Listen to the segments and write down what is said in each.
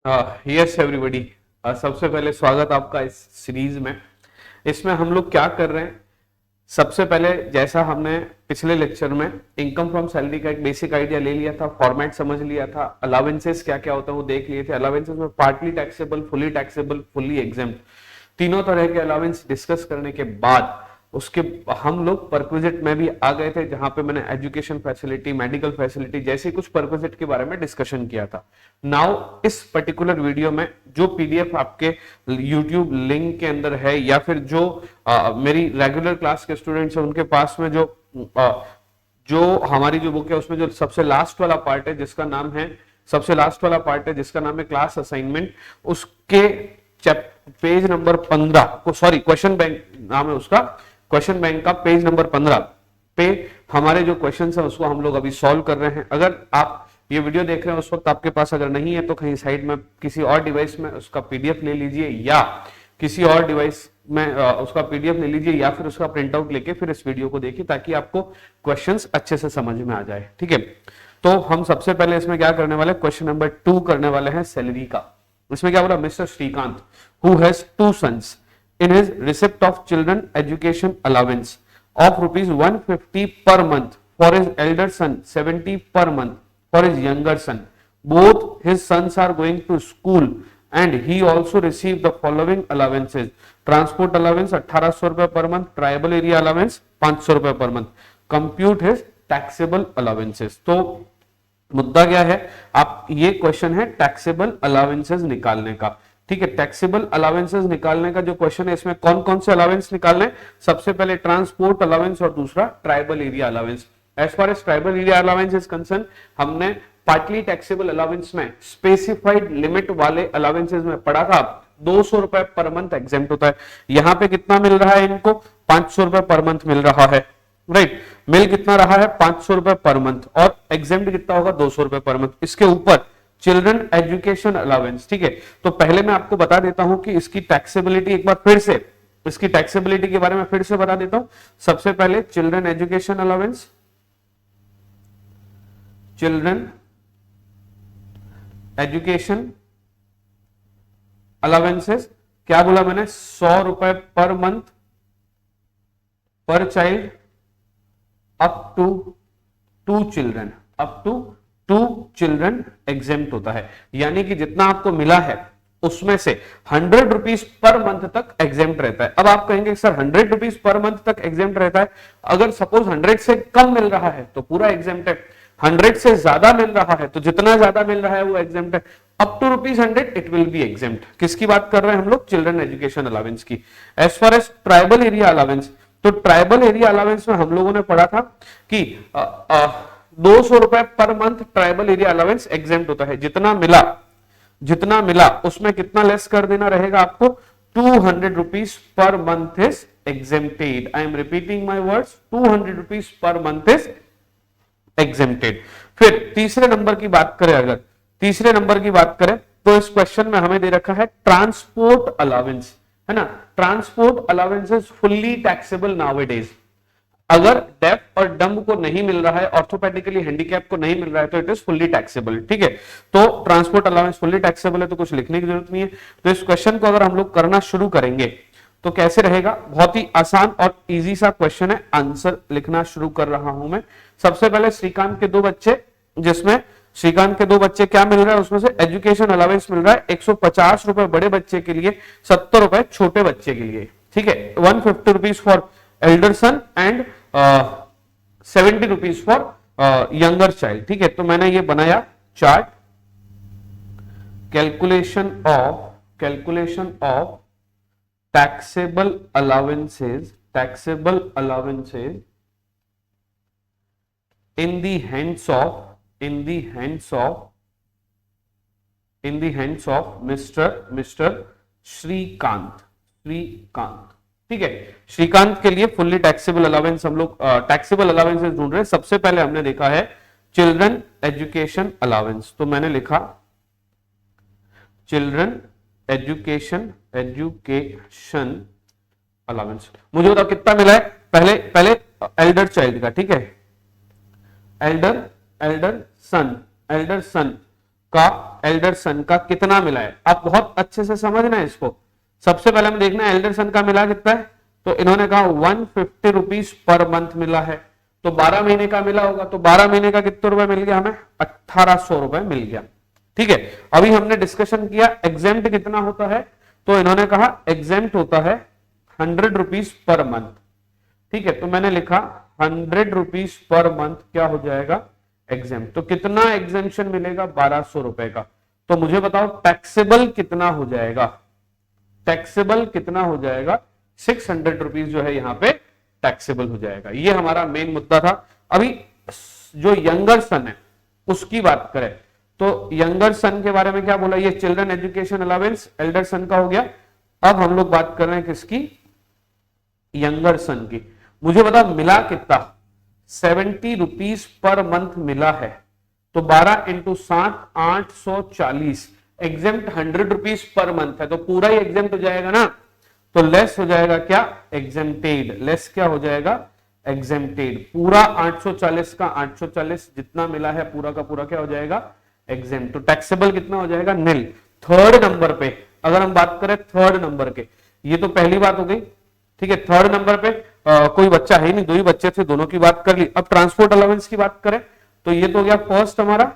Yes everybody, सबसे पहले स्वागत आपका इस सीरीज में। इसमें हम लोग क्या कर रहे हैं, सबसे पहले जैसा हमने पिछले लेक्चर में इनकम फ्रॉम सैलरी का एक बेसिक आइडिया ले लिया था, फॉर्मेट समझ लिया था, अलावेंसेस क्या क्या होता है वो देख लिए थे। अलावेंसेस में partly taxable, fully taxable, fully exempt, तीनों तरह के अलावेंस डिस्कस करने के बाद उसके हम लोग परक्विजिट में भी आ गए थे, जहां पे मैंने एजुकेशन फैसिलिटी, मेडिकल फैसिलिटी जैसे कुछ परक्विजिट के बारे में डिस्कशन किया था। नाउ इस पर्टिकुलर वीडियो में जो पीडीएफ आपके यूट्यूब लिंक के अंदर है या फिर जो मेरी रेगुलर क्लास के स्टूडेंट्स हैं उनके पास में जो हमारी जो बुक है उसमें जो सबसे लास्ट वाला पार्ट है जिसका नाम है क्लास असाइनमेंट, उसके पेज नंबर 15 को, सॉरी क्वेश्चन बैंक नाम है उसका, क्वेश्चन बैंक का पेज नंबर 15 पे हमारे जो क्वेश्चंस है उसको हम लोग अभी सॉल्व कर रहे हैं। अगर आप ये वीडियो देख रहे हैं उस वक्त आपके पास अगर नहीं है तो कहीं साइड में किसी और डिवाइस में उसका पीडीएफ ले लीजिए, या किसी और डिवाइस में उसका पीडीएफ ले लीजिए, या फिर उसका प्रिंट आउट लेके फिर इस वीडियो को देखिए ताकि आपको क्वेश्चंस अच्छे से समझ में आ जाए। ठीक है, तो हम सबसे पहले इसमें क्या करने वाले, क्वेश्चन नंबर 2 करने वाले हैं सैलरी का। इसमें क्या बोला, mister Shrikant who has 2 sons in his receipt of children education allowance of rupees 150 per month for his elder son, 70 per month for his younger son. Both his sons are going to school and he also received the following allowances: transport allowance 1800 रुपए per month, tribal area allowance 500 रुपए per month. Compute his taxable allowances. तो मुद्दा क्या है, आप ये question है taxable allowances निकालने का। ठीक है, टैक्सेबल अलावेंसेस निकालने का जो क्वेश्चन है इसमें कौन कौन से अलावेंस निकालने, सबसे पहले ट्रांसपोर्ट अलावेंस और दूसरा tribal area allowance. As far as tribal area allowance is concern, हमने पार्टली टैक्सेबल अलावेंस में स्पेसिफाइड लिमिट वाले अलावेंसेस में पढ़ा था 200 रुपए पर मंथ एग्जेम्प्ट होता है। यहां पे कितना मिल रहा है इनको, 500 रुपए पर मंथ मिल रहा है, राइट। मिल कितना रहा है, 500 रुपए पर मंथ, और एग्जेम्प्ट कितना होगा, 200 रुपए पर मंथ। इसके ऊपर चिल्ड्रन एजुकेशन अलावेंस। ठीक है, तो पहले मैं आपको बता देता हूं कि इसकी टैक्सेबिलिटी एक बार फिर से, इसकी टैक्सेबिलिटी के बारे में फिर से बता देता हूं। सबसे पहले children education allowance, children education allowances क्या बोला मैंने, 100 रुपए पर month per child up to 2 children, up to 2 children exempt होता है। यानी कि जितना आपको मिला है उसमें से 100 रुपीज पर मंथ तक एग्जेम्प्ट रहता है। अब आप कहेंगे सर 100 रुपीज पर मंथ तक एग्जेम्प्ट रहता है, अगर सपोज 100 से कम मिल रहा है तो पूरा एग्जेम्प्ट है, 100 से ज्यादा मिल रहा है तो जितना ज्यादा मिल रहा है वो एग्जेम्प्ट है। Up to ₹100 it will be exempt. किसकी बात कर रहे हैं हम लोग, चिल्ड्रन एजुकेशन अलावेंस की। As far as tribal area allowance, तो ट्राइबल एरिया अलावेंस में हम लोगों ने पढ़ा था कि 200 रुपए पर month tribal area allowance exempt होता है। जितना मिला उसमें कितना लेस कर देना रहेगा आपको, 200 rupees per month is exempted. I am repeating my words, 200 rupees per month is exempted. फिर तीसरे नंबर की बात करें, अगर तीसरे नंबर की बात करें तो इस क्वेश्चन में हमें दे रखा है ट्रांसपोर्ट अलावेंस, है ना। Transport allowance is fully taxable nowadays. अगर डेफ और डम्ब को नहीं मिल रहा है, ऑर्थोपेडिकली हैंडीकैप को नहीं मिल रहा है तो इट इज फुल्ली टैक्सेबल। ठीक है, तो ट्रांसपोर्ट अलावेंस फुल्ली टैक्सेबल है तो कुछ लिखने की जरूरत नहीं है। तो इस क्वेश्चन को अगर हम लोग करना शुरू करेंगे तो कैसे रहेगा, बहुत ही आसान और इजी सा क्वेश्चन है। आंसर लिखना शुरू कर रहा हूं मैं। सबसे पहले श्रीकांत के 2 बच्चे, जिसमें श्रीकांत के 2 बच्चे क्या मिल रहा है, उसमें से एजुकेशन अलावेंस मिल रहा है 150 रुपए बड़े बच्चे के लिए, 70 रुपए छोटे बच्चे के लिए। ठीक है, 150 rupees for elder son and 70 rupees for younger child. ठीक है, तो मैंने ये बनाया chart, calculation of taxable allowances in the hands of Mr. Shrikant. ठीक है, श्रीकांत के लिए फुल्ली टैक्सेबल अलावेंस हम लोग टैक्सेबल अलावेंसेस ढूंढ रहे हैं। सबसे पहले हमने देखा है चिल्ड्रन एजुकेशन अलावेंस, तो मैंने लिखा चिल्ड्रन एजुकेशन अलावेंस। मुझे बताओ कितना मिला है, पहले एल्डर चाइल्ड का। ठीक है, एल्डर सन का एल्डर सन का कितना मिला है। आप बहुत अच्छे से समझना है इसको। सबसे पहले हम देखना है एल्डर सन का मिला कितना है, तो इन्होंने कहा 150 रुपीज पर मंथ मिला है, तो 12 महीने का मिला होगा, तो 12 महीने का कितने रुपए मिल गया हमें, 1800 रुपए मिल गया। ठीक है, अभी हमने डिस्कशन किया एग्जेम्प्ट कितना होता है, तो इन्होंने कहा एग्जेम्प्ट होता है 100 रुपीज पर मंथ। ठीक है, तो मैंने लिखा 100 रुपीज पर मंथ क्या हो जाएगा, एग्जेम्प्ट। तो कितना एग्जेम्पशन मिलेगा, 1200 रुपए का। तो मुझे बताओ टैक्सेबल कितना हो जाएगा, टैक्सेबल कितना हो जाएगा, 600 रुपीज जो है यहाँ पे टैक्सेबल हो जाएगा। ये हमारा मेन मुद्दा था। अभी जो यंगर सन है उसकी बात करें तो यंगर सन के बारे में क्या बोला, ये children education allowance elder son का हो गया। अब हम लोग बात कर रहे हैं किसकी, यंगर सन की। मुझे बता मिला कितना, 70 रुपीज पर मंथ मिला है, तो 12 into 7 840, exempt 100 rupees per month है, तो पूरा ही एग्जेम्प्ट हो जाएगा ना, तो लेस हो जाएगा क्या, एग्जेम्प्टेड। लेस क्या हो जाएगा, एग्जेम्प्टेड। पूरा 840 का 840 जितना मिला है पूरा का पूरा क्या हो जाएगा, एग्जेम्प्ट। तो टैक्सेबल कितना हो जाएगा, निल। थर्ड नंबर पे अगर हम बात करें, थर्ड नंबर के, ये तो पहली बात हो गई। ठीक है, थर्ड नंबर पे कोई बच्चा है नहीं, दो ही बच्चे थे, दोनों की बात कर ली। अब ट्रांसपोर्ट अलाउंस की बात करें तो ये तो हो गया फर्स्ट हमारा।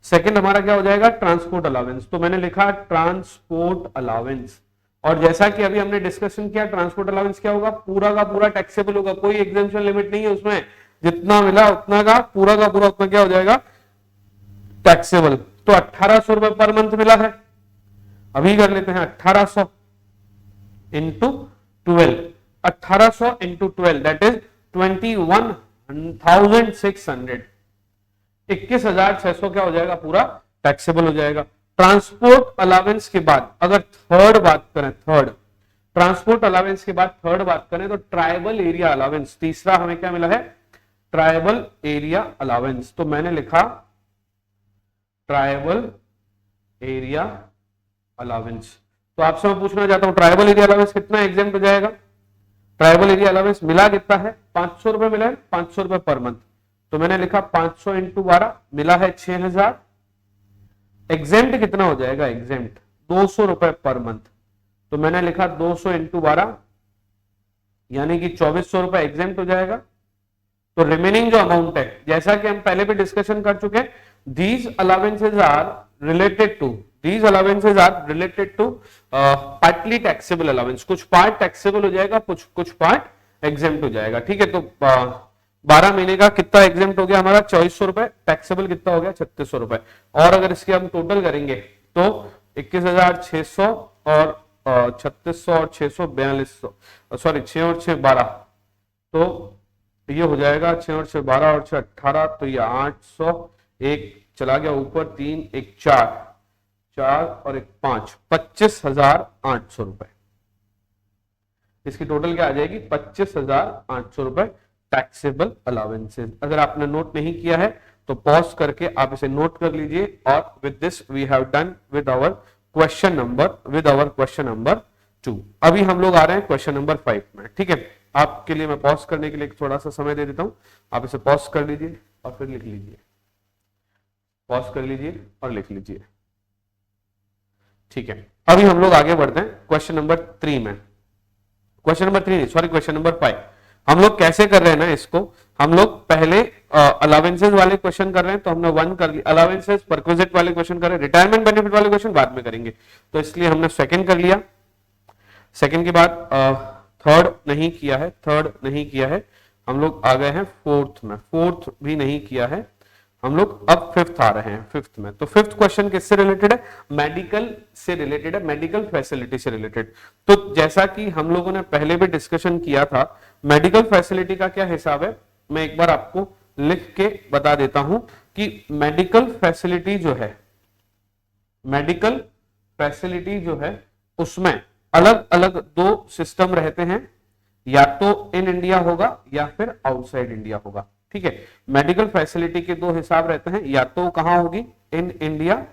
सेकंड हमारा क्या हो जाएगा, ट्रांसपोर्ट अलाउंस। तो मैंने लिखा ट्रांसपोर्ट अलाउंस, और जैसा कि अभी हमने डिस्कशन किया ट्रांसपोर्ट अलाउंस क्या होगा, पूरा का पूरा टैक्सेबल होगा, कोई एग्जेम्पशन लिमिट नहीं है उसमें, जितना मिला उतना का पूरा उतना क्या हो जाएगा, टैक्सेबल। तो 1800 रुपए पर मंथ मिला है, अभी कर लेते हैं 1800 इंटू 12, 1800 इंटू 12 दैट इज 21,600, 21,600 क्या हो जाएगा, पूरा टैक्सेबल हो जाएगा। ट्रांसपोर्ट अलावेंस के बाद अगर थर्ड बात करें, थर्ड ट्रांसपोर्ट अलावेंस के बाद थर्ड बात करें तो ट्राइबल एरिया अलावेंस, तीसरा हमें क्या मिला है, ट्राइबल एरिया अलावेंस। तो मैंने लिखा ट्राइबल एरिया अलावेंस। तो आपसे मैं पूछना चाहता हूं ट्राइबल एरिया अलावेंस कितना एग्जेम्प्ट हो जाएगा, ट्राइबल एरिया अलावेंस मिला कितना है, 500 रुपए मिला है, 500 रुपए पर मंथ। तो मैंने लिखा 500 इंटू 12 मिला है 6000। एग्जेम्प्ट कितना हो जाएगा, एग्जेम्प्ट 200 रुपए पर मंथ। तो मैंने लिखा 200 इंटू 12 यानी कि 2400 रुपए एग्जेम्प्ट हो जाएगा। तो रिमेनिंग जो अमाउंट है, जैसा कि हम पहले भी डिस्कशन कर चुके हैं, these allowances are related to partly taxable allowance। कुछ पार्ट टैक्सेबल हो जाएगा, कुछ पार्ट एग्जेम्प्ट हो जाएगा। ठीक है, तो 12 महीने का कितना एग्जेम्प्ट हो गया हमारा, 2400 रुपए, टैक्सेबल कितना हो गया, 3600 रुपए। और अगर इसके हम टोटल करेंगे तो 21,600 और 3600 और 600 4200, सॉरी 6 और 6 12, तो ये हो जाएगा 6 और 6 12 और 6 18, तो ये 800, एक चला गया ऊपर, 3 1 4 4 और 1 5, 25,800 रुपए। इसकी टोटल क्या आ जाएगी, 25,800 रुपए टैक्सेबल अलाउंसेस। अगर आपने नोट नहीं किया है तो पॉज करके आप इसे नोट कर लीजिए। और with this we have done with our question number 2। अभी हम लोग आ रहे हैं क्वेश्चन नंबर 5 में। ठीक है, आपके लिए मैं पॉज करने के लिए थोड़ा सा समय दे देता हूं, आप इसे पॉज कर लीजिए और फिर लिख लीजिए, पॉज कर लीजिए और लिख लीजिए। ठीक है, अभी हम लोग आगे बढ़ते हैं क्वेश्चन नंबर 3 में। Question number 3 sorry question number 5। हम लोग कैसे कर रहे हैं ना इसको, हम लोग पहले अलावेंसेस वाले क्वेश्चन कर रहे हैं, तो हमने 1 कर लिया, अलावेंसेस परक्विजिट वाले क्वेश्चन कर रहे हैं, रिटायरमेंट बेनिफिट वाले क्वेश्चन बाद में करेंगे, तो इसलिए हमने सेकंड कर लिया। सेकंड के बाद थर्ड नहीं किया है, हम लोग आ गए हैं फोर्थ में, फोर्थ भी नहीं किया है, हम लोग अब फिफ्थ आ रहे हैं, फिफ्थ में। तो फिफ्थ क्वेश्चन किससे रिलेटेड है, मेडिकल से रिलेटेड है, मेडिकल फैसिलिटी से रिलेटेड। तो जैसा कि हम लोगों ने पहले भी डिस्कशन किया था, मेडिकल फैसिलिटी का क्या हिसाब है, मैं एक बार आपको लिख के बता देता हूं कि मेडिकल फैसिलिटी जो है उसमें अलग अलग 2 सिस्टम रहते हैं, या तो इन इंडिया होगा या फिर आउटसाइड इंडिया होगा। ठीक है, मेडिकल फैसिलिटी के 2 हिसाब रहते हैं, या तो कहां होगी, इन इंडिया,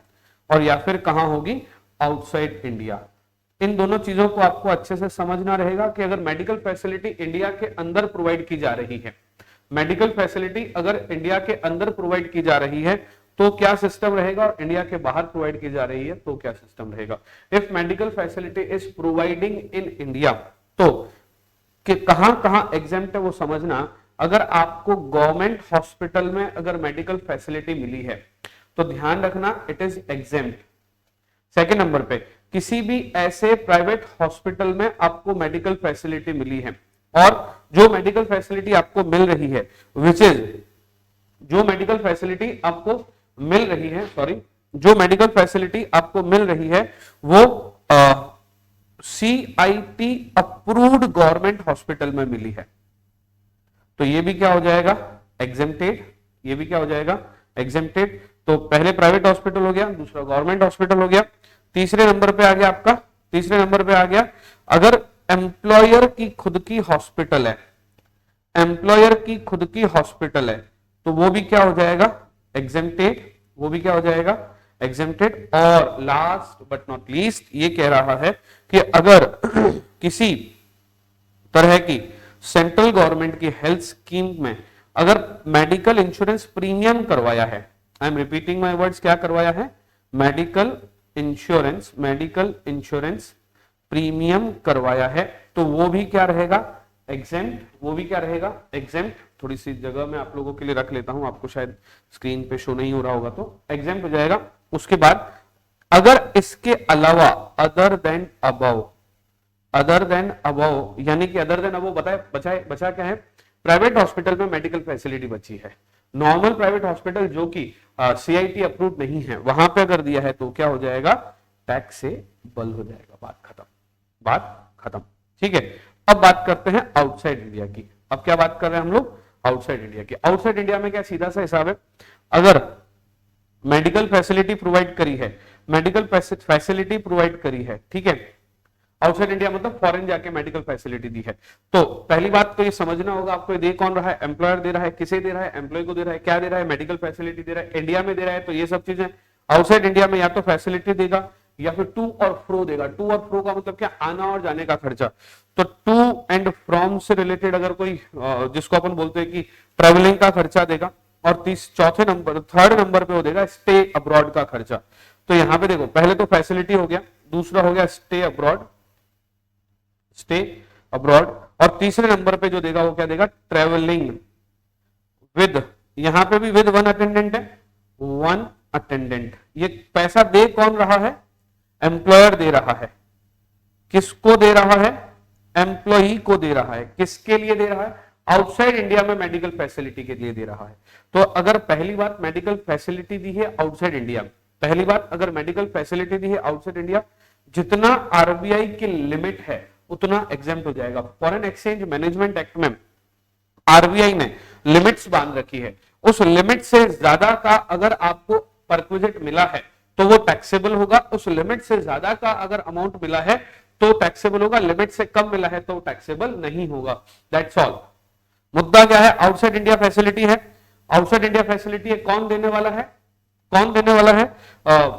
और या फिर कहां होगी, आउटसाइड इंडिया। इन दोनों चीजों को आपको अच्छे से समझना रहेगा कि अगर मेडिकल फैसिलिटी इंडिया के अंदर प्रोवाइड की जा रही है, मेडिकल फैसिलिटी अगर इंडिया के अंदर प्रोवाइड की जा रही है तो क्या सिस्टम रहेगा, और इंडिया के बाहर प्रोवाइड की जा रही है तो क्या सिस्टम रहेगा। If medical facility is providing in India, तो कि कहां कहां एग्जेम्प्ट है वो समझना। अगर आपको गवर्नमेंट हॉस्पिटल में अगर मेडिकल फैसिलिटी मिली है तो ध्यान रखना it is exempt. Second number पे किसी भी ऐसे प्राइवेट हॉस्पिटल में आपको मेडिकल फैसिलिटी मिली है, और जो मेडिकल फैसिलिटी आपको मिल रही है विच इज, जो मेडिकल फैसिलिटी आपको मिल रही है, सॉरी, जो मेडिकल फैसिलिटी आपको मिल रही है वो CIT अप्रूव्ड गवर्नमेंट हॉस्पिटल में मिली है, तो ये भी क्या हो जाएगा, एग्जेम्प्टेड। ये भी क्या हो जाएगा, एग्जेम्प्टेड। तो पहले प्राइवेट हॉस्पिटल हो गया, दूसरा गवर्नमेंट हॉस्पिटल हो गया। तीसरे नंबर पे आ गया आपका, तीसरे नंबर पे आ गया अगर एम्प्लॉयर की खुद की हॉस्पिटल है, एम्प्लॉयर की खुद की हॉस्पिटल है तो वो भी क्या हो जाएगा, एग्जेम्प्टेड। वो भी क्या हो जाएगा, एग्जेम्प्टेड। और लास्ट बट नॉट लीस्ट ये कह रहा है कि अगर किसी तरह की सेंट्रल गवर्नमेंट की हेल्थ स्कीम में अगर मेडिकल इंश्योरेंस प्रीमियम करवाया है, I am repeating my words, क्या करवाया है, मेडिकल इंश्योरेंस प्रीमियम करवाया है, तो वो भी क्या रहेगा, एग्जेम्प्ट। वो भी क्या रहेगा, एग्जेम्प्ट। थोड़ी सी जगह मैं आप लोगों के लिए रख लेता हूं, आपको शायद स्क्रीन पे शो नहीं हो रहा होगा, तो एग्जेम्प्ट हो जाएगा। उसके बाद अगर इसके अलावा अदर देन अबव, यानी कि अदर देन अबव बचा क्या है, प्राइवेट हॉस्पिटल में मेडिकल फैसिलिटी बची है, नॉर्मल प्राइवेट हॉस्पिटल जो कि CIT अप्रूव नहीं है वहां पे अगर दिया है तो क्या हो जाएगा, टैक्सेबल हो जाएगा। बात खत्म, बात खत्म, ठीक है। अब बात करते हैं आउटसाइड इंडिया की। अब क्या बात कर रहे हैं हम लोग, आउटसाइड इंडिया की। आउटसाइड इंडिया में क्या सीधा सा हिसाब है, अगर मेडिकल फैसिलिटी प्रोवाइड करी है, मेडिकल फैसिलिटी प्रोवाइड करी है, ठीक है, आउटसाइड इंडिया मतलब फॉरेन जाके मेडिकल फैसिलिटी दी है, तो पहली बात तो ये समझना होगा आपको, ये दे कौन रहा है, एम्प्लॉयर दे रहा है, किसे दे रहा है, एम्प्लॉय को दे रहा है, क्या दे रहा है, मेडिकल फैसिलिटी दे रहा है, इंडिया में दे रहा है, तो ये सब चीजें। आउटसाइड इंडिया में या तो फैसिलिटी देगा या फिर टू और फ्रो देगा। टू और फ्रो का मतलब क्या, आना और जाने का खर्चा। तो टू एंड फ्रॉम से रिलेटेड अगर कोई जिसको अपन बोलते हैं कि ट्रेवलिंग का खर्चा देगा, और थर्ड नंबर पे वो देगा स्टे अब्रॉड का खर्चा। तो यहां पे देखो, पहले तो फैसिलिटी हो गया, दूसरा हो गया स्टे अब्रॉड, और तीसरे नंबर पे जो देगा वो क्या देगा, ट्रेवलिंग विद, यहां पे भी विद वन अटेंडेंट है, वन अटेंडेंट। ये पैसा दे कौन रहा है, एम्प्लॉयर दे रहा है। किसको दे रहा है, एम्प्लॉई को दे रहा है। किसके लिए दे रहा है, आउटसाइड इंडिया में मेडिकल फैसिलिटी के लिए दे रहा है। तो अगर पहली बात मेडिकल फैसिलिटी दी है आउटसाइड इंडिया, पहली बात अगर मेडिकल फैसिलिटी दी है आउटसाइड इंडिया, जितना RBI की लिमिट है उतना एग्जेम्प्ट हो जाएगा। फॉरेन एक्सचेंज मैनेजमेंट एक्ट में RBI ने लिमिट्स बांध रखी है, उस लिमिट से ज्यादा का अगर आपको परक्विजिट मिला है तो वो टैक्सेबल होगा, उस लिमिट से ज्यादा का अगर अमाउंट मिला है तो टैक्सेबल होगा, लिमिट से कम मिला है तो टैक्सेबल नहीं होगा। That's all. मुद्दा क्या है, आउटसाइड इंडिया फैसिलिटी है, आउटसाइड इंडिया फैसिलिटी है, कौन देने वाला है, कौन देने वाला है,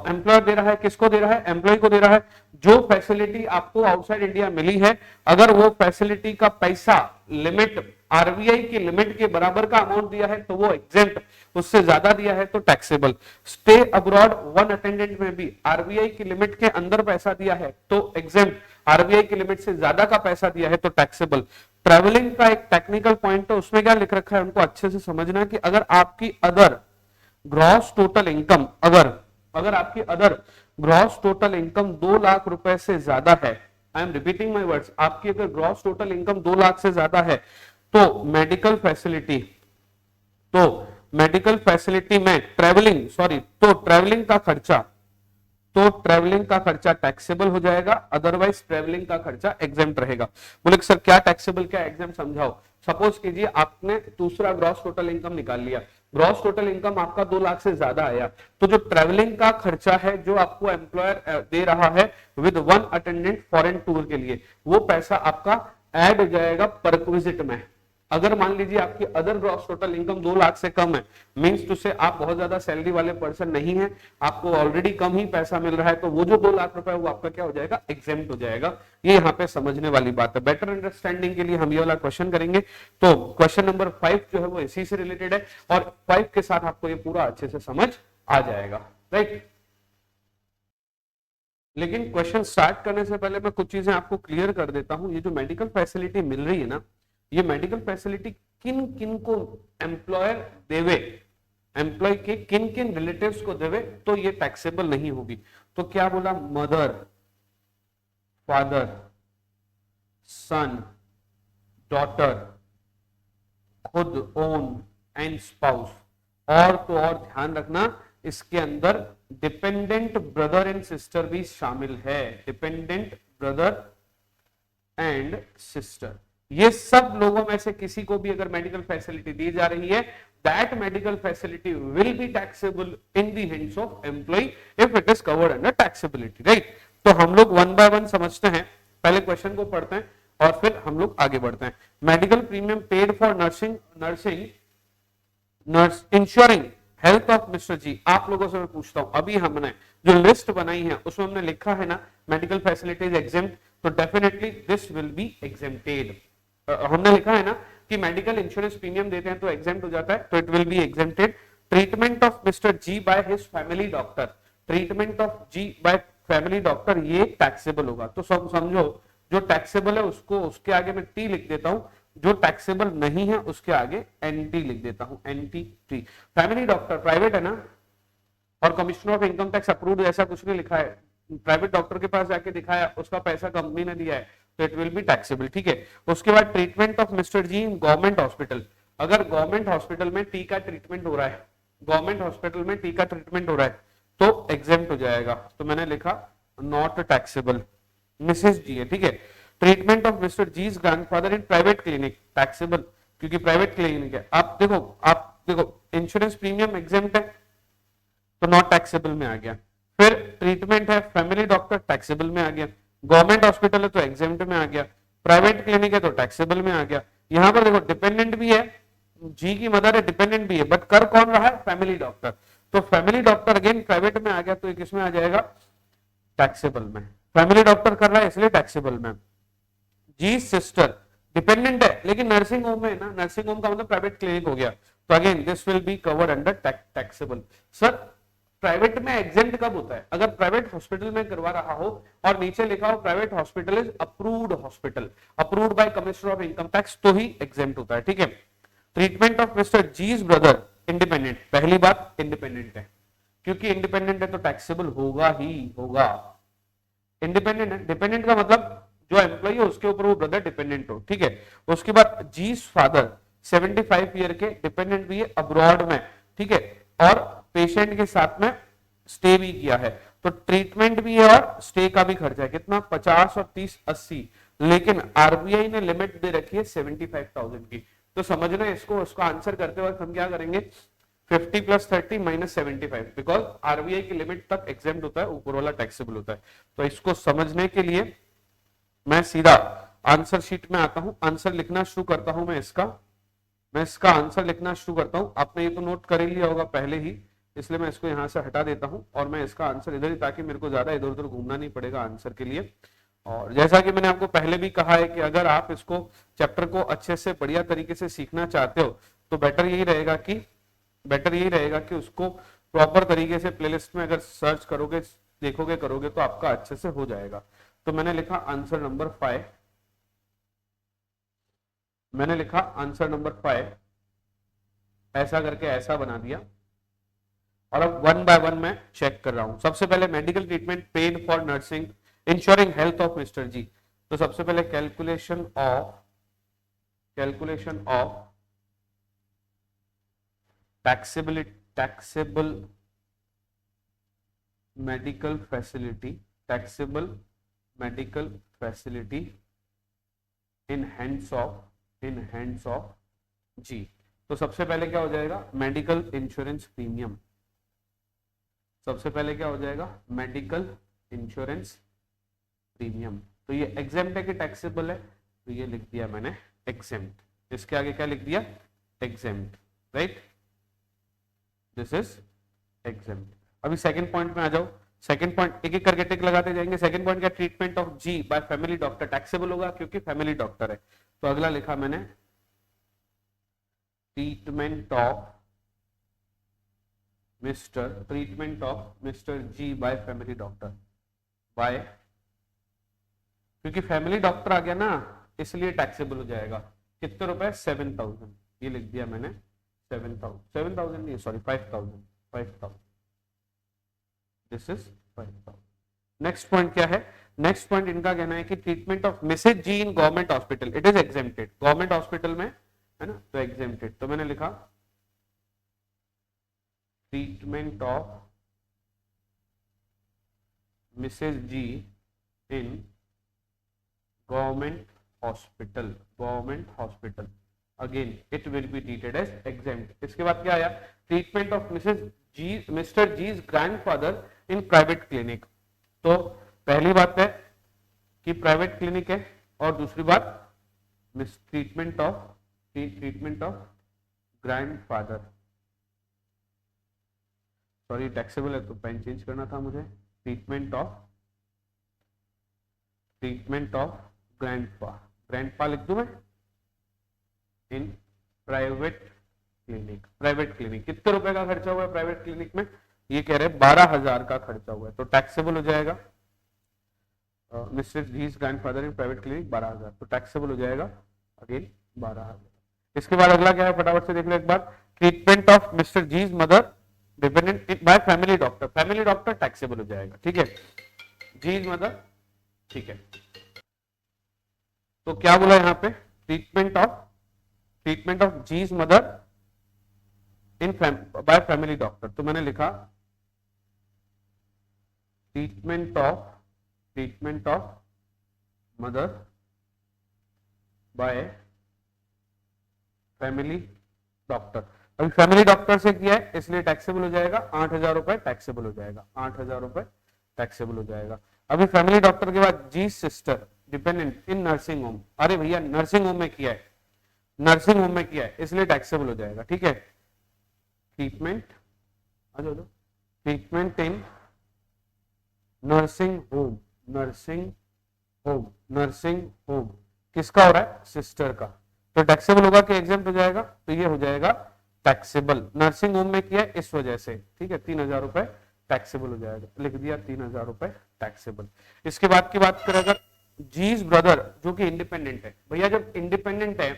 एम्प्लॉयर दे रहा है। किसको दे रहा है, एम्प्लॉय को दे रहा है। जो फैसिलिटी आपको आउटसाइड इंडिया मिली है, अगर वो फैसिलिटी का पैसा लिमिट RBI की लिमिट के बराबर का अमाउंट दिया है तो वो एग्जेम्प्ट, उससे ज्यादा दिया है तो taxable. Stay abroad one attendant में भी RBI की लिमिट के अंदर पैसा दिया है तो एग्जेम्प्ट, RBI की लिमिट से ज्यादा का पैसा दिया है तो टैक्सेबल। ट्रेवलिंग का एक टेक्निकल पॉइंट है, उसमें क्या लिख रखा है उनको अच्छे से समझना कि अगर आपकी अदर ग्रॉस टोटल इनकम, अगर आपकी other gross total income 2 lakh रुपए से ज्यादा है, I am repeating my words, आपकी अगर ग्रॉस टोटल इनकम 2 लाख से ज्यादा है तो मेडिकल फैसिलिटी में ट्रेवलिंग का खर्चा टैक्सेबल हो जाएगा, अदरवाइज ट्रेवलिंग का खर्चा एग्जेम्प्ट रहेगा। बोले सर क्या टैक्सेबल क्या एग्जेम्प्ट समझाओ। सपोज कीजिए आपने दूसरा ग्रॉस टोटल इनकम निकाल लिया, ग्रॉस टोटल इनकम आपका 2 लाख से ज्यादा आया, तो जो ट्रेवलिंग का खर्चा है जो आपको एम्प्लॉयर दे रहा है with one attendant foreign tour के लिए, वो पैसा आपका ऐड हो जाएगा परक्विजिट में। अगर मान लीजिए आपकी other gross total income 2 lakh से कम है, मींस टू से आप बहुत ज्यादा सैलरी वाले पर्सन नहीं है, आपको ऑलरेडी कम ही पैसा मिल रहा है, तो वो जो 2 लाख रुपए वो आपका क्या हो जाएगा, एग्जेम्प्ट हो जाएगा। ये यहाँ पे समझने वाली बात है। बेटर अंडरस्टैंडिंग के लिए हम ये वाला क्वेश्चन करेंगे। तो क्वेश्चन नंबर 5 जो है वो इसी से रिलेटेड है, और 5 के साथ आपको ये पूरा अच्छे से समझ आ जाएगा, राइट। लेकिन क्वेश्चन स्टार्ट करने से पहले मैं कुछ चीजें आपको क्लियर कर देता हूं। ये जो मेडिकल फैसिलिटी मिल रही है ना, ये मेडिकल फैसिलिटी किन किन को एम्प्लॉयर देवे, एम्प्लॉय के किन किन रिलेटिव्स को देवे तो ये टैक्सेबल नहीं होगी। तो क्या बोला, मदर, फादर, सन, डॉटर, खुद, ओन एंड स्पाउस। और तो और ध्यान रखना इसके अंदर डिपेंडेंट ब्रदर एंड सिस्टर भी शामिल है, डिपेंडेंट ब्रदर एंड सिस्टर। ये सब लोगों में से किसी को भी अगर मेडिकल फैसिलिटी दी जा रही है, that medical facility will be taxable in the hands of employee if it is covered under taxability, right. तो हम लोग वन बाय वन समझते हैं, पहले क्वेश्चन को पढ़ते हैं और फिर हम लोग आगे बढ़ते हैं। Medical premium paid for nursing insuring health of mister G. आप लोगों से मैं पूछता हूं, अभी हमने जो लिस्ट बनाई है उसमें हमने लिखा है ना मेडिकल फैसिलिटीज एग्जेम्प्ट, तो definitely this will be exempted. हमने लिखा है ना कि मेडिकल इंश्योरेंस प्रीमियम देते हैं तो एग्जेम्प्ट हो जाता है, तो it will be exempted. Treatment of mister G by his family doctor, treatment of G by family doctor ये टैक्सेबल होगा। तो सब समझो, जो टैक्सेबल है उसको उसके आगे मैं टी लिख देता हूं, जो टैक्सेबल नहीं है उसके आगे एनटी लिख देता हूं, NT T. Family doctor private है ना, और commissioner of income tax approved ऐसा कुछ नहीं लिखा है, प्राइवेट डॉक्टर के पास जाके दिखाया, उसका पैसा कंपनी ने दिया है, तो इट विल बी टैक्सेबल, ठीक है। उसके बाद treatment of mister G in government hospital, अगर गवर्नमेंट हॉस्पिटल में टी का ट्रीटमेंट हो रहा है, गवर्नमेंट हॉस्पिटल में टी का ट्रीटमेंट हो रहा है तो एग्जेम्प्ट हो जाएगा, तो मैंने लिखा नॉट टैक्सेबल, मिसेस जी है, ठीक है। Treatment of Mr G's grandfather in private clinic taxable, क्योंकि प्राइवेट क्लिनिक है। आप देखो इंश्योरेंस प्रीमियम एग्जेम्प्ट है तो नॉट टैक्सेबल में आ गया। फिर ट्रीटमेंट है फैमिली डॉक्टर, टैक्सेबल में आ गया। गवर्नमेंट हॉस्पिटल है तो एग्जेम्प्ट में आ गया। प्राइवेट क्लिनिक है तो टैक्सेबल में आ गया। यहां पर देखो डिपेंडेंट भी है, जी की मदर है, डिपेंडेंट भी है, बट कर कौन रहा है, फैमिली डॉक्टर। तो फैमिली डॉक्टर अगेन प्राइवेट में आ गया तो किसमें आ जाएगा, टैक्सेबल में। फैमिली डॉक्टर कर रहा है इसलिए टैक्सेबल में। जी सिस्टर डिपेंडेंट है लेकिन नर्सिंग होम में है ना, नर्सिंग होम का मतलब प्राइवेट क्लिनिक हो गया, तो again this will be covered under taxable. Sir private में एग्जेम्प्ट कब होता है, अगर प्राइवेट हॉस्पिटल में करवा रहा हो और नीचे लिखा हो private hospital is approved hospital, approved by commissioner of income tax, तो ही एग्जेम्प्ट होता है, ठीक है। Treatment of Mr G's brother independent, पहली बात इंडिपेंडेंट है, क्योंकि इंडिपेंडेंट है तो टैक्सेबल होगा ही होगा। इंडिपेंडेंट है, डिपेंडेंट का मतलब जो एम्प्लॉय है उसके ऊपर वो ब्रदर डिपेंडेंट हो, ठीक है। उसके बाद जीज फादर 75 ईयर के, डिपेंडेंट भी है, अब्रॉड में, ठीक है, और पेशेंट के साथ में स्टे भी किया है, तो ट्रीटमेंट भी है और स्टे का भी खर्चा है। कितना, 50 और 30 80, लेकिन आरबीआई ने लिमिट दे रखी है 75,000 की। तो समझना इसको, उसका आंसर करते वक्त हम क्या करेंगे, 50 + 30 - 75, बिकॉज आरबीआई की लिमिट तक एग्जेम्प्ट होता है, ऊपर वाला टैक्सेबल होता है। तो इसको समझने के लिए मैं सीधा आंसर शीट में आता हूं, आंसर लिखना शुरू करता हूं। मैं इसका आंसर लिखना शुरू करता हूं। आपने ये तो नोट कर ही लिया होगा पहले ही, इसलिए मैं इसको यहां से हटा देता हूं और मैं इसका आंसर इधर ही, ताकि मेरे को ज्यादा इधर उधर घूमना नहीं पड़ेगा आंसर के लिए। और जैसा कि मैंने आपको पहले भी कहा है कि अगर आप इसको चैप्टर को अच्छे से बढ़िया तरीके से सीखना चाहते हो तो बेटर यही रहेगा कि उसको प्रॉपर तरीके से प्लेलिस्ट में अगर सर्च करोगे, देखोगे, करोगे तो आपका अच्छे से हो जाएगा। तो मैंने लिखा आंसर नंबर 5, मैंने लिखा आंसर नंबर 5, ऐसा करके ऐसा बना दिया। और अब वन बाय वन मैं चेक कर रहा हूं। सबसे पहले medical treatment paid for nursing insuring health of mister G, तो सबसे पहले calculation of taxable medical facility in hands of G. तो सबसे पहले क्या हो जाएगा, मेडिकल इंश्योरेंस प्रीमियम, सबसे पहले क्या हो जाएगा, मेडिकल इंश्योरेंस प्रीमियम। तो ये एग्जेम्प्ट है कि टैक्सेबल है, तो ये लिख दिया मैंने एग्जेम्प्ट। इसके आगे क्या लिख दिया, exempt, right, this is exempt. अभी सेकंड पॉइंट में आ जाओ। सेकंड पॉइंट एक एक करके टिक लगाते जाएंगे। सेकंड पॉइंट क्या, treatment of G by family doctor, taxable होगा क्योंकि फैमिली डॉक्टर है। तो अगला लिखा मैंने treatment of mister, treatment of mister G by family doctor, by, क्योंकि फैमिली डॉक्टर आ गया ना इसलिए टैक्सेबल हो जाएगा। कितने रुपए? 7,000, ये लिख दिया मैंने 7,000, 7,000 नहीं sorry 5,000, 5,000, this is 5,000। Next point क्या है? नेक्स्ट पॉइंट इनका कहना है कि treatment of Mrs G in government hospital it is exempted, government hospital में है ना, तो एग्जेम्प्टेड, तो मैंने लिखा treatment of Mrs G in government hospital, government hospital, again it will be treated as exempt. इसके बाद क्या आया? Treatment of Mrs G, Mr G's grandfather in private clinic, तो पहली बात है कि प्राइवेट क्लिनिक है, और दूसरी बात treatment of grandfather, sorry taxable है तो पेन चेंज करना था मुझे, ट्रीटमेंट ऑफ ग्रैंडपा लिख दूं मैं, इन प्राइवेट क्लिनिक, प्राइवेट क्लिनिक कितने रुपए का खर्चा हुआ है प्राइवेट क्लिनिक में? ये कह रहे हैं 12,000 का खर्चा हुआ है, तो टैक्सेबल हो जाएगा। Mr G's grandfather in private clinic 12,000, तो टैक्सेबल हो जाएगा अगेन 12,000। इसके बाद अगला क्या है फटाफट से देख लो एक बार, treatment of Mr G's mother dependent by family doctor, family doctor taxable हो जाएगा, ठीक है, जीज मदर, ठीक है। तो क्या बोला यहाँ पे? Treatment of G's mother in by family doctor, तो मैंने लिखा treatment of mother by family doctor. अभी फैमिली डॉक्टर से किया है इसलिए टैक्सेबल हो जाएगा 8,000 रुपए, टैक्सेबल हो जाएगा 8,000 रुपए, टैक्सेबल हो जाएगा। अभी फैमिली डॉक्टर के बाद G sister dependent in nursing home, अरे भैया नर्सिंग होम में किया है, नर्सिंग होम में किया है इसलिए टैक्सेबल हो जाएगा, ठीक है। ट्रीटमेंट इन नर्सिंग होम, नर्सिंग होम किसका हो रहा है? सिस्टर का, तो टैक्सेबल होगा कि एग्जेम्प्ट हो जाएगा? तो ये हो जाएगा टैक्सेबल, नर्सिंग होम में किया है इस वजह से, ठीक है, 3,000 रुपए टैक्सेबल हो जाएगा, लिख दिया 3,000 रुपए टैक्सेबल। इसके बाद की बात करें अगर जीज ब्रदर जो कि इंडिपेंडेंट है, भैया जब इंडिपेंडेंट है,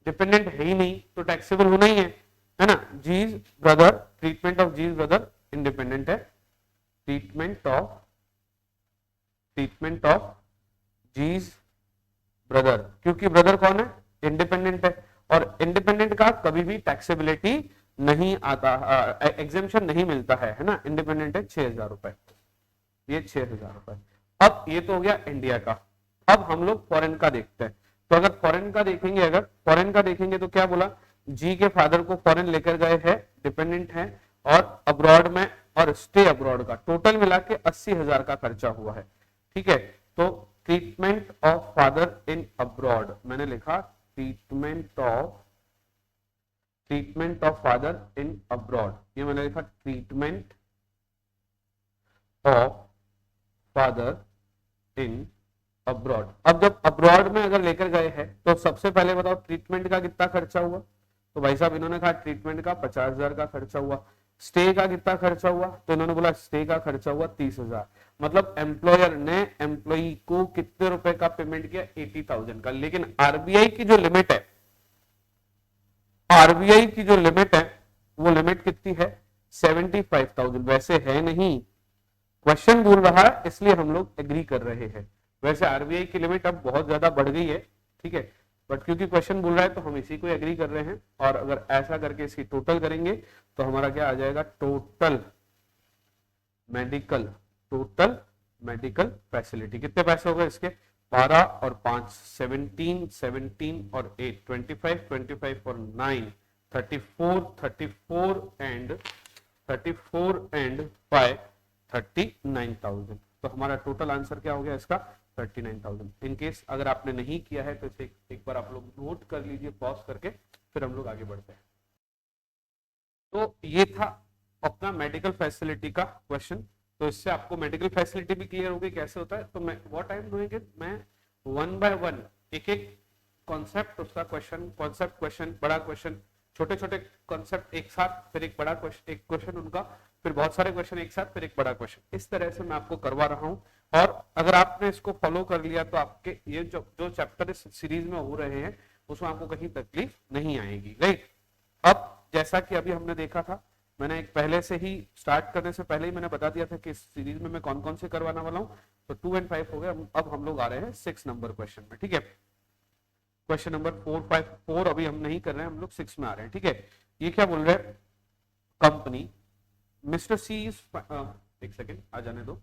डिपेंडेंट है ही नहीं तो टैक्सेबल होना ही है ना, G's brother, treatment of G's brother independent है, ट्रीटमेंट ऑफ जीज ब्रदर, क्योंकि ब्रदर कौन है? इंडिपेंडेंट है, और इंडिपेंडेंट का कभी भी टैक्सेबिलिटी नहीं आता, एग्जेम्पशन नहीं मिलता है ना, इंडिपेंडेंट है 6,000 रुपए, ये 6,000 रुपए। अब ये तो हो गया इंडिया का, अब हम लोग फॉरेन का देखते हैं, तो अगर फॉरेन का देखेंगे तो क्या बोला? जी के फादर को फॉरेन लेकर गए हैं, डिपेंडेंट है, और अब्रॉड में और स्टे अब्रॉड का टोटल मिला के 80,000 का खर्चा हुआ है, ठीक है। तो treatment of father in abroad, मैंने लिखा treatment of father in abroad, ये मैंने लिखा treatment of father in abroad. अब जब अब्रॉड में अगर लेकर गए हैं तो सबसे पहले बताओ ट्रीटमेंट का कितना खर्चा हुआ? तो भाई साहब इन्होंने कहा ट्रीटमेंट का 50,000 का खर्चा हुआ। स्टे का कितना खर्चा हुआ? तो इन्होंने बोला स्टे का खर्चा हुआ 30,000। मतलब एम्प्लॉयर ने एम्प्लॉई को कितने रुपए का पेमेंट किया? 80,000 का। लेकिन आरबीआई की जो लिमिट है, वो लिमिट कितनी है? 75,000। वैसे है नहीं, क्वेश्चन बोल रहा है इसलिए हम लोग एग्री कर रहे हैं। वैसे आरबीआई की लिमिट अब बहुत ज्यादा बढ़ गई है, ठीक है, बट क्योंकि क्वेश्चन बोल रहा है तो हम इसी को एग्री कर रहे हैं। और अगर ऐसा करके इसकी टोटल करेंगे तो हमारा क्या आ जाएगा? Total medical facility. कितने पैसे हो गए इसके? 12 और 5 17, 17 और 8 25, 25 और 9 34 एंड 5 39,000। तो हमारा टोटल आंसर क्या हो गया इसका? 39,000। इन केस अगर आपने नहीं किया है तो इसे एक बार आप लोग नोट कर लीजिए पॉज करके, फिर हम लोग आगे बढ़ते हैं। तो ये था अपना मेडिकल फैसिलिटी का क्वेश्चन। तो इससे आपको मेडिकल फैसिलिटी भी क्लियर होगी कैसे होता है। तो मैं what I am doing it, मैं वन बाय वन एक एक कॉन्सेप्ट उसका क्वेश्चन, बड़ा क्वेश्चन, छोटे छोटे कॉन्सेप्ट एक साथ, फिर एक बड़ा क्वेश्चन, एक क्वेश्चन उनका, फिर बहुत सारे क्वेश्चन एक साथ, फिर एक बड़ा क्वेश्चन, इस तरह से मैं आपको करवा रहा हूं। और अगर आपने इसको फॉलो कर लिया तो आपके ये जो चैप्टर इस सीरीज में हो रहे हैं उसमें आपको कहीं तकलीफ नहीं आएगी, राइट। अब जैसा कि अभी हमने देखा था, मैंने एक पहले से ही स्टार्ट करने से पहले ही मैंने बता दिया था कि इस सीरीज में मैं कौन कौन से करवाने वाला हूं। तो 2 और 5 हो गए, अब हम लोग आ रहे हैं 6 नंबर क्वेश्चन में, ठीक है। क्वेश्चन नंबर 4, 5, 4 अभी हम नहीं कर रहे हैं, हम लोग 6 में आ रहे हैं, ठीक है। ये क्या बोल रहे हैं, कंपनी मिस्टर सी इज, एक सेकेंड आ जाने दो।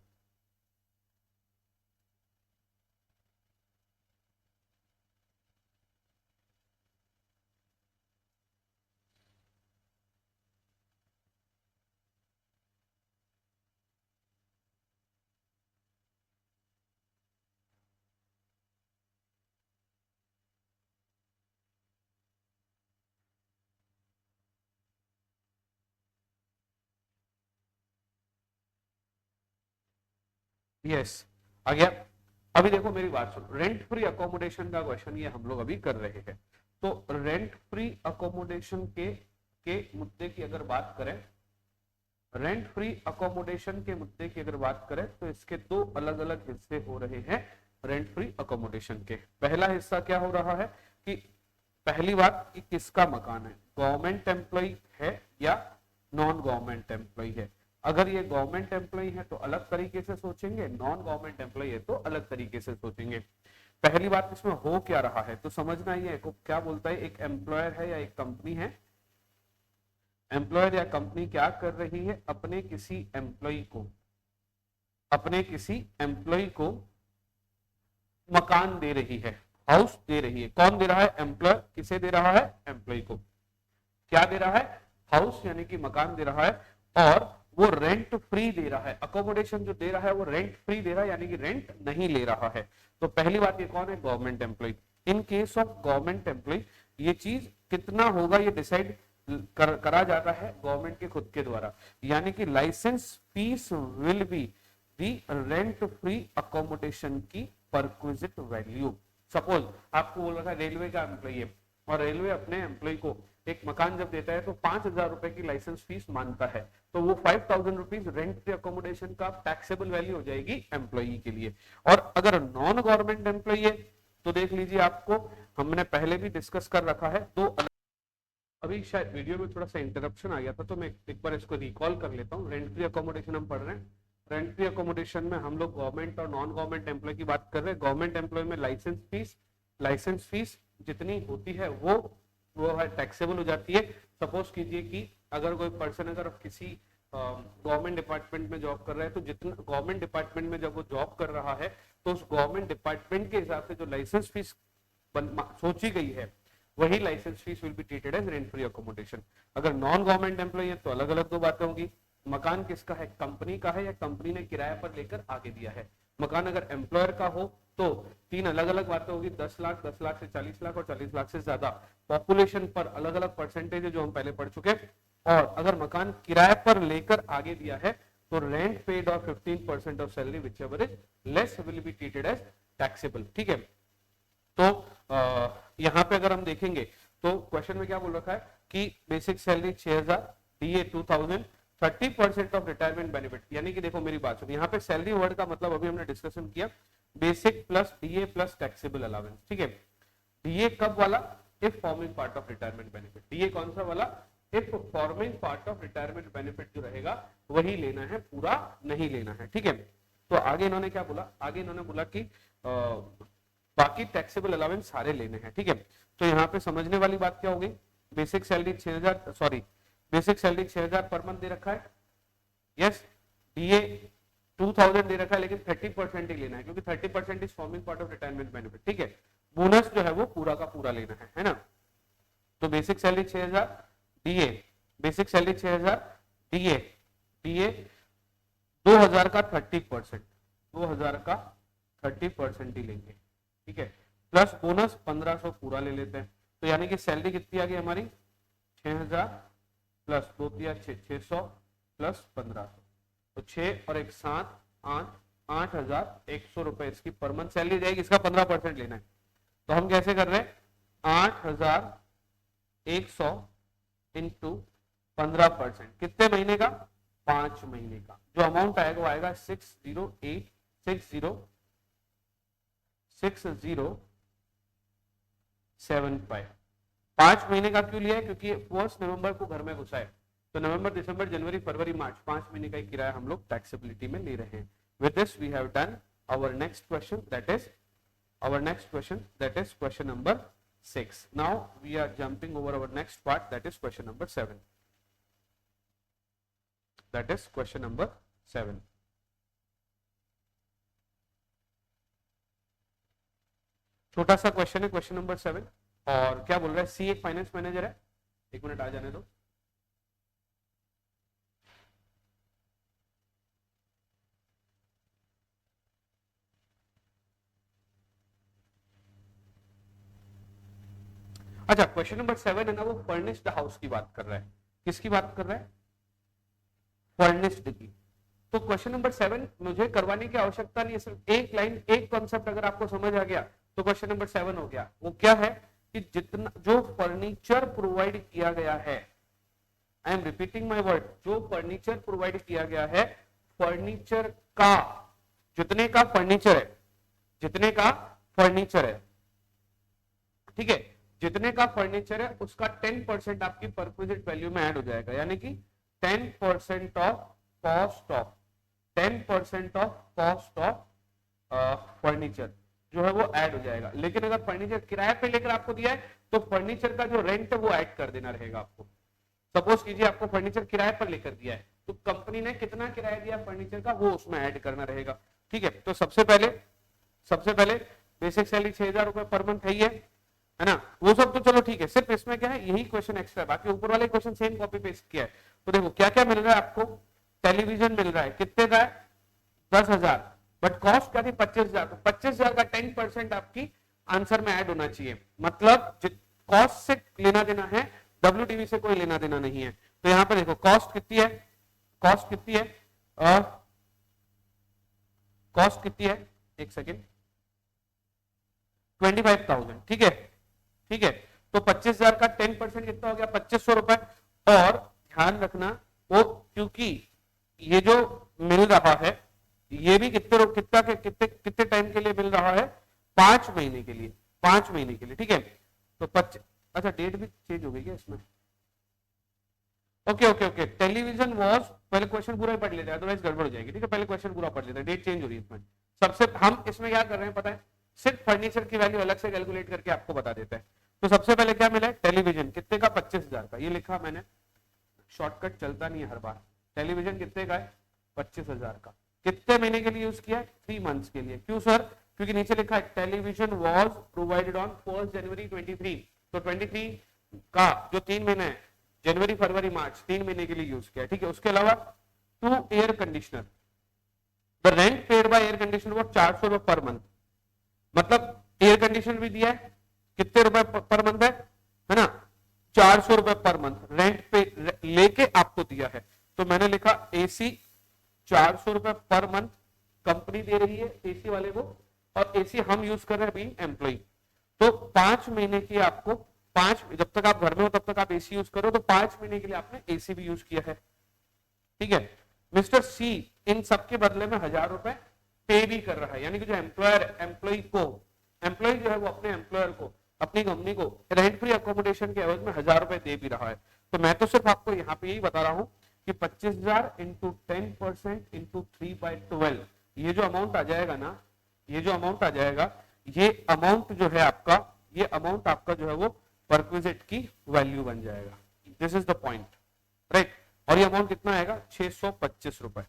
यस, आ गया। अभी देखो मेरी बात सुनो, रेंट फ्री अकोमोडेशन का क्वेश्चन ये हम लोग अभी कर रहे हैं। तो रेंट फ्री अकोमोडेशन के मुद्दे की अगर बात करें, रेंट फ्री अकोमोडेशन के मुद्दे की अगर बात करें तो इसके दो अलग अलग हिस्से हो रहे हैं रेंट फ्री अकोमोडेशन के। पहला हिस्सा क्या हो रहा है कि पहली बात कि किसका मकान है, गवर्नमेंट एम्प्लॉय है या नॉन गवर्नमेंट एम्प्लॉय है। अगर ये गवर्नमेंट एम्प्लॉय है तो अलग तरीके से सोचेंगे, नॉन गवर्नमेंट एम्प्लॉय है तो अलग तरीके से सोचेंगे। पहली बात इसमें हो क्या रहा है तो समझना ही है, क्या बोलता है, एक एम्प्लॉयर है या एक कंपनी है, एम्प्लॉयर या कंपनी क्या कर रही है, अपने किसी एम्प्लॉय को मकान दे रही है, हाउस दे रही है। कौन दे रहा है, एम्प्लॉयर। किसे दे रहा है, एम्प्लॉय को। क्या दे रहा है, हाउस यानी कि मकान दे रहा है, और वो रेंट फ्री दे रहा है। अकोमोडेशन जो दे रहा है वो रेंट फ्री दे रहा है, यानी कि रेंट नहीं ले रहा है। तो पहली बात ये कौन है, government employee. In case of government employee ये चीज कितना होगा ये डिसाइड करा जाता है गवर्नमेंट के खुद के द्वारा, यानी कि licence fees will be the rent free accommodation की परक्विजिट वैल्यू। सपोज आपको बोल रहा है रेलवे का एम्प्लॉय है और रेलवे अपने एम्प्लॉय को एक मकान जब देता है तो 5,000 रुपए की लाइसेंस फीस मानता है, तो वो 5,000 रुपीज रेंट फ्री अकोमोडेशन का टैक्सेबल वैल्यू हो जाएगी एम्प्लॉय के लिए। और अगर नॉन गवर्नमेंट एम्प्लॉय है तो देख लीजिए, आपको हमने पहले भी डिस्कस कर रखा है, दो अभी शायद वीडियो में थोड़ा सा इंटरप्शन आ गया था तो मैं एक बार इसको रिकॉल कर लेता हूँ। रेंट फ्री अकोमोडेशन हम पढ़ रहे हैं, रेंट फ्री अकोमोडेशन में हम लोग गवर्नमेंट और नॉन गवर्नमेंट एम्प्लॉय की बात कर रहे हैं। गवर्नमेंट एम्प्लॉय में लाइसेंस फीस जितनी होती है वो है टैक्सेबल हो जाती है। सपोज कीजिए कि अगर कोई पर्सन अगर किसी गवर्नमेंट डिपार्टमेंट में जॉब कर रहा है तो जितना गवर्नमेंट डिपार्टमेंट में जब वो जॉब कर रहा है तो उस गवर्नमेंट डिपार्टमेंट के हिसाब से जो लाइसेंस फीस सोची गई है वही licence fees will be treated as rent free accommodation. अगर नॉन गवर्नमेंट एम्प्लॉय है तो अलग अलग दो बातें होंगी। मकान किसका है, कंपनी का है या कंपनी ने किराया पर लेकर आगे दिया है। मकान अगर एम्प्लॉयर का हो तो तीन अलग अलग बातें होगी, 10 लाख, 10 लाख से 40 लाख और 40 लाख से ज्यादा। पॉपुलेशन पर अलग अलग परसेंटेज है जो हम पहले पढ़ चुके। और अगर मकान किराए पर लेकर आगे दिया है तो रेंट पेड और 15% of salary whichever is less will be treated as taxable, ठीक है। तो यहां पे अगर हम देखेंगे तो क्वेश्चन में क्या बोल रखा है कि basic salary 6,000, DA 2,000, 30% of retirement benefit. यानी कि देखो मेरी बात सुनो, यहाँ पे सैलरी वर्ड का मतलब अभी हमने डिस्कशन किया, basic plus DA plus taxable allowance, ठीक है। डीए कब वाला, if forming part of retirement benefit. DA कौन सा वाला, if forming part of retirement benefit जो रहेगा वही लेना है, पूरा नहीं लेना है, ठीक है। तो आगे इन्होंने क्या बोला, आगे इन्होंने बोला कि बाकी टैक्सेबल अलाउंस सारे लेने हैं, ठीक है। तो यहाँ पे समझने वाली बात क्या होगी, basic salary 6,000, sorry basic salary 6,000 per month दे रखा है, यस। डीए 2,000 दे रखा है लेकिन 30% ही लेना है क्योंकि 30% is forming part of retirement benefit, ठीक है। बोनस जो है वो पूरा का पूरा लेना है ना। तो basic salary 6,000, DA basic salary 6,000, DA DA 2,000 का 30%, 2,000 का 30% ही लेंगे, ठीक है। प्लस बोनस 1,500 पूरा ले लेते हैं। तो यानी कि सैलरी कितनी आ गई हमारी, 6,000 प्लस 2 तिया 600 प्लस 1,500, तो 6 और 1 7 8, 8,100 रुपए इसकी पर मंथ सैलरी जाएगी। इसका 15% लेना है तो हम कैसे कर रहे हैं, 8,100 इंटू 15%, कितने महीने का? 5 महीने का। जो अमाउंट आएगा वो आएगा 6086075। 5 महीने का क्यों लिया है? क्योंकि 1 नवंबर को घर में घुसा है, तो नवंबर, दिसंबर, जनवरी, फरवरी, मार्च 5 महीने का ही किराया हम लोग टैक्सेबिलिटी में ले रहे हैं। With this we have done our next question, that is question number 6. Now we are jumping over our next part, that is question number 7. छोटा सा क्वेश्चन है, क्वेश्चन नंबर 7। और क्या बोल रहा है? सी एक फाइनेंस मैनेजर है, एक मिनट आ जाने दो। अच्छा, क्वेश्चन नंबर 7 है ना, वो फर्निश्ड हाउस की बात कर रहा है। किसकी बात कर रहा है? फर्निश्ड की। तो क्वेश्चन नंबर 7 मुझे करवाने की आवश्यकता नहीं है, सिर्फ एक लाइन, एक कॉन्सेप्ट अगर आपको समझ आ गया तो क्वेश्चन नंबर 7 हो गया। वो क्या है कि जितना जो फर्नीचर प्रोवाइड किया गया है, I am repeating my word, जो फर्नीचर प्रोवाइड किया गया है, फर्नीचर का, जितने का फर्नीचर है, जितने का फर्नीचर है, ठीक है, जितने का फर्नीचर है उसका 10% आपकी परक्विजिट वैल्यू में ऐड हो जाएगा, यानी कि 10% of cost of 10% of cost of furniture जो है वो ऐड हो जाएगा। लेकिन अगर फर्नीचर किराए पे लेकर आपको दिया है तो फर्नीचर का जो रेंट है वो ऐड कर देना रहेगा आपको। सपोज कीजिए आपको फर्नीचर किराए पर लेकर दिया है तो कंपनी ने कितना किराया दिया फर्नीचर का वो उसमें ऐड करना रहेगा। ठीक है, तो सबसे पहले बेसिक सैलरी 6,000 रुपए पर मंथ है ना, वो सब तो चलो ठीक है। सिर्फ इसमें क्या है, यही क्वेश्चन एक्स्ट्रा है, बाकी ऊपर वाले क्वेश्चन सेम कॉपी पेस्ट किया है। तो देखो क्या क्या मिल रहा है आपको। टेलीविजन मिल रहा है, कितने का है? 10,000, बट कॉस्ट क्या थी? 25,000। तो 25,000 का 10% आपकी आंसर में ऐड होना चाहिए, मतलब कॉस्ट से लेना देना है, WDV से कोई लेना देना नहीं है। तो यहां पर देखो कॉस्ट कितनी है, कॉस्ट कितनी है, एक सेकेंड, 25,000। ठीक है, तो 25,000 का 10% कितना हो गया? 2,500 रुपए। और ध्यान रखना वो, क्योंकि ये जो मिल रहा है ये भी कितने टाइम के लिए मिल रहा है? 5 महीने के लिए, 5 महीने के लिए। ठीक है, तो अच्छा डेट भी चेंज हो गई क्या इसमें? ओके, टेलीविजन वॉज, पहले क्वेश्चन पूरा पढ़ लेते हैं अदरवाइज गड़बड़ हो जाएगी। ठीक है, पहले क्वेश्चन पूरा पढ़ लेते हैं, डेट चेंज हो रही है इसमें। सबसे हम इसमें क्या कर रहे हैं पता है, सिर्फ फर्नीचर की वैल्यू अलग से कैलकुलेट करके आपको बता देते हैं। तो सबसे पहले क्या मिला है? टेलीविजन कितने का? 25,000 का। ये लिखा मैंने, शॉर्टकट चलता नहीं है हर बार। टेलीविजन कितने का है? 25,000 का। कितने महीने के लिए यूज किया है? 3 मंथ्स के लिए। क्यों सर? क्योंकि नीचे लिखा है टेलीविजन वॉज प्रोवाइडेड ऑन 1 जनवरी 23। तो 23 का जो 3 महीने है, जनवरी, फरवरी, मार्च, 3 महीने के लिए यूज किया। ठीक है, उसके अलावा 2 air conditioner, the rent paid by air conditioner वो 400 रुपए पर मंथ, मतलब एयर कंडीशनर भी दिया है, कितने रुपए पर मंथ है ना? 400 रुपए पर मंथ रेंट पे लेके आपको दिया है। तो मैंने लिखा AC 400 रुपए पर मंथ कंपनी दे रही है AC वाले को, और AC हम यूज कर रहे हैं बीइंग एम्प्लॉय। तो 5 महीने की आपको, जब तक आप घर में हो तब तक आप AC यूज करो, तो 5 महीने के लिए आपने AC भी यूज किया है। ठीक है, मिस्टर C इन सबके बदले में 1,000 रुपए पे भी कर रहा है, यानी कि जो एम्प्लॉय जो है वो अपने एम्प्लॉयर को, अपनी कंपनी को रेंट फ्री अकोमोडेशन के एवज में 1,000 रुपए दे भी रहा है। तो मैं तो सिर्फ आपको यहाँ पे यही बता रहा हूँ कि 25,000 इंटू 10% इंटू 3/12, ये जो अमाउंट आ जाएगा ना, ये जो अमाउंट आ जाएगा, ये अमाउंट जो है आपका, ये अमाउंट आपका जो है वो परक्विजिट की वैल्यू बन जाएगा। This is the point, right. और ये अमाउंट कितना आएगा? 625 रुपए,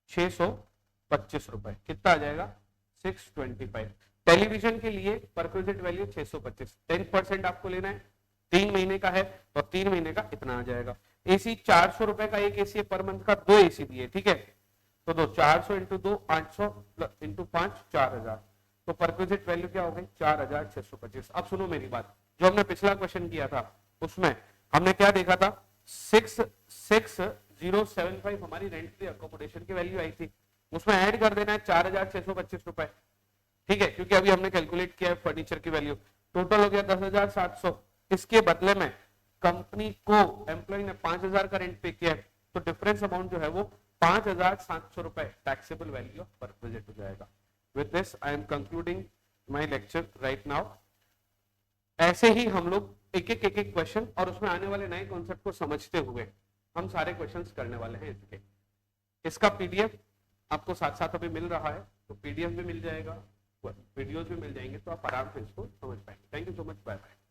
625 रुपए। कितना आ जाएगा? 625। टेलीविजन के लिए परक्विजिट वैल्यू 625, 10% आपको लेना है, 3 महीने का है तो 3 महीने का इतना आ जाएगा। AC 400 रुपए का एक AC पर मंथ का, 2 AC दिए। ठीक है, तो 400 इंटू 2 800 इंटू 5 4,000, तो परक्विजिट वैल्यू क्या हो गई? 4,625। अब सुनो मेरी बात, जो हमने पिछला क्वेश्चन किया था उसमें हमने क्या देखा था? 6,075 हमारी रेंट फ्री अकोमोडेशन की वैल्यू आई थी, उसमें ऐड कर देना है 4,625 रुपए। ठीक है, क्योंकि अभी हमने कैलकुलेट किया है फर्नीचर की वैल्यू, टोटल हो गया 10,700। इसके बदले में कंपनी को एम्प्लॉय ने 5,000 का रेंट पे किया है, तो डिफरेंस अमाउंट जो है वो 5,700 रुपए टैक्सेबल वैल्यू ऑफ परक्विजिट हो जाएगा। With this I am concluding my lecture right now. ऐसे ही हम लोग एक एक क्वेश्चन और उसमें आने वाले नए कॉन्सेप्ट को समझते हुए हम सारे क्वेश्चंस करने वाले हैं इसके। इसका पीडीएफ आपको साथ साथ अभी मिल रहा है, तो पीडीएफ भी मिल जाएगा, वीडियोस भी मिल जाएंगे, तो आप आराम से इसको समझ पाएंगे। Thank you so much, bye bye.